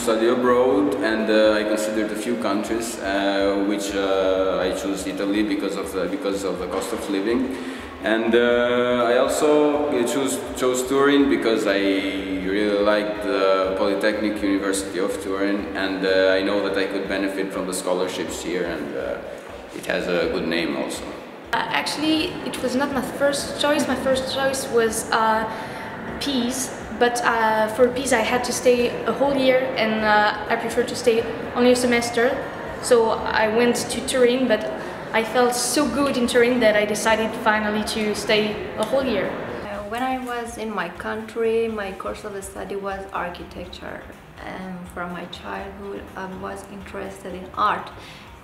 study abroad, and I considered a few countries, which I chose Italy because of the cost of living, and I also chose Turin because I really liked the Polytechnic University of Turin, and I know that I could benefit from the scholarships here, and it has a good name also. Actually, it was not my first choice. My first choice was Pise, but for Pise I had to stay a whole year, and I prefer to stay only a semester. So I went to Turin, but I felt so good in Turin that I decided finally to stay a whole year. When I was in my country, my course of study was architecture. From my childhood I was interested in art,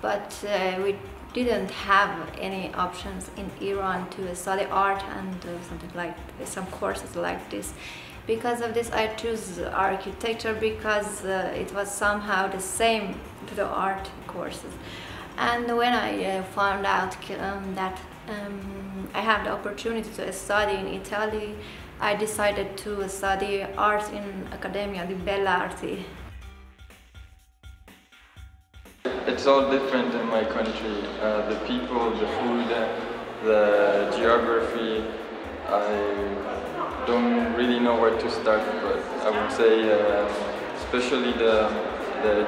but we didn't have any options in Iran to study art and something like some courses like this. Because of this I chose architecture because it was somehow the same to the art courses. And when I found out that I have the opportunity to study in Italy, I decided to study art in Accademia di Belle Arti. It's all different in my country. The people, the food, the geography. I don't really know where to start, but I would say especially the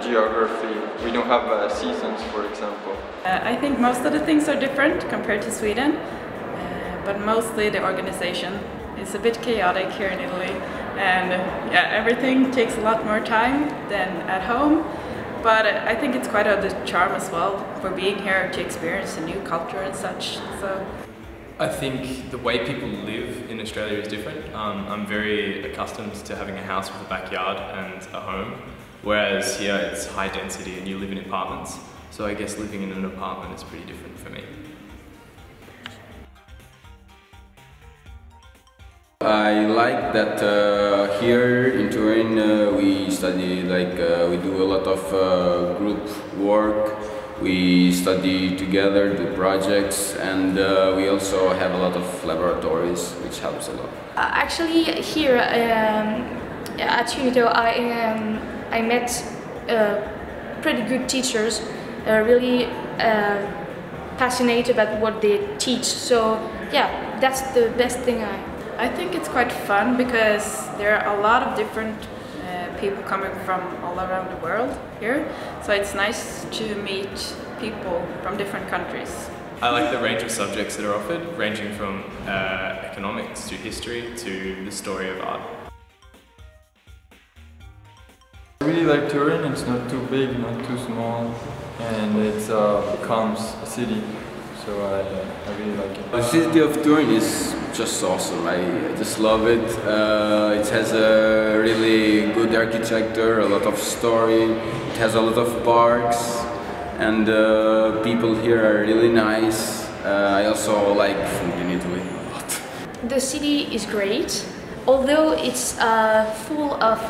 geography. We don't have seasons, for example. I think most of the things are different compared to Sweden, but mostly the organization is a bit chaotic here in Italy, and yeah, everything takes a lot more time than at home. But I think it's quite a charm as well for being here to experience a new culture and such. So I think the way people live in Australia is different. I'm very accustomed to having a house with a backyard and a home, whereas here it's high density and you live in apartments. So I guess living in an apartment is pretty different for me. I like that here in Turin we study, we do a lot of group work, we study together, do projects, and we also have a lot of laboratories, which helps a lot. Actually, here at UNITO I met pretty good teachers, really passionate about what they teach, so yeah, that's the best thing. I think it's quite fun because there are a lot of different people coming from all around the world here, so it's nice to meet people from different countries. I like the range of subjects that are offered, ranging from economics to history to the story of art. I really like Turin. It's not too big, not too small, and it becomes a city, so I really like it. The city of Turin is just awesome. I just love it. It has a really good architecture, a lot of story. It has a lot of parks, and people here are really nice. I also like food in Italy a lot. The city is great, although it's full of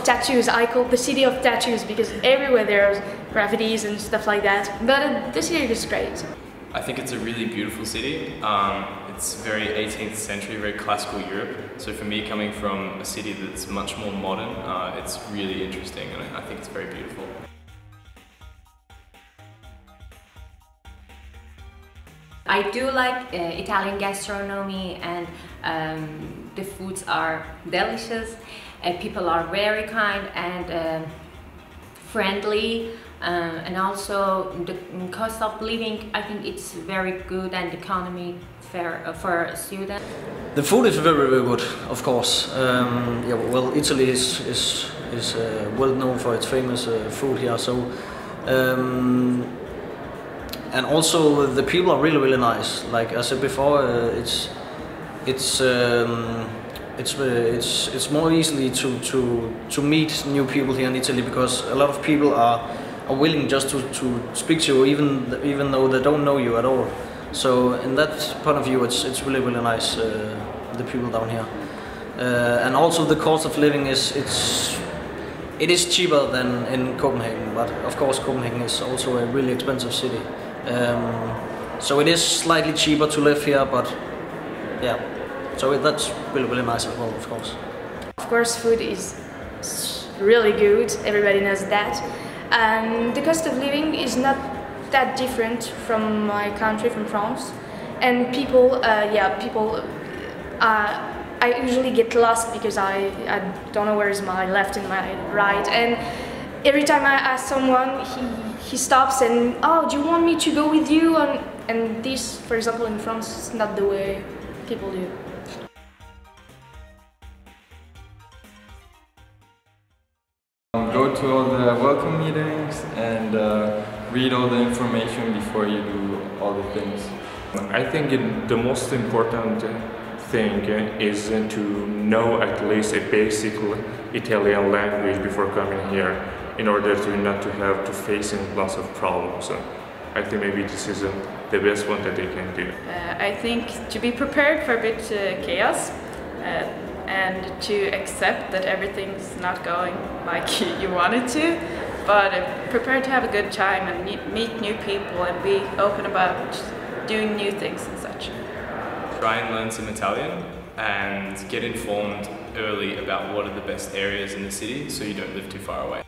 tattoos. I call it the city of tattoos because everywhere there's graffitis and stuff like that. But the city is great. I think it's a really beautiful city. It's very 18th century, very classical Europe. So for me, coming from a city that's much more modern, it's really interesting, and I think it's very beautiful. I do like Italian gastronomy, and the foods are delicious. People are very kind and friendly, and also the cost of living, I think it's very good, and economy fair for students. The food is very, very good, of course. Yeah, well, Italy is well known for its famous food here, so and also the people are really, really nice. Like I said before, it's more easily to meet new people here in Italy, because a lot of people are willing just to speak to you, even though they don't know you at all. So in that point of view, it's really, really nice, the people down here. And also the cost of living it is cheaper than in Copenhagen, but of course Copenhagen is also a really expensive city. So it is slightly cheaper to live here, but yeah, so that's really, really nice as well, of course. Of course, food is it's really good, everybody knows that. And the cost of living is not that different from my country, from France. And people, I usually get lost because I don't know where is my left and my right. And every time I ask someone, he stops and, oh, do you want me to go with you? And this, for example, in France, is not the way people do. Go to all the welcome meetings and read all the information before you do all the things. I think the most important thing is to know at least a basic Italian language before coming here, in order to not to have to facing lots of problems. I think maybe this is the best one that they can do. I think to be prepared for a bit chaos and to accept that everything's not going like you want it to, but prepare to have a good time and meet new people and be open about doing new things and such. Try and learn some Italian and get informed early about what are the best areas in the city so you don't live too far away.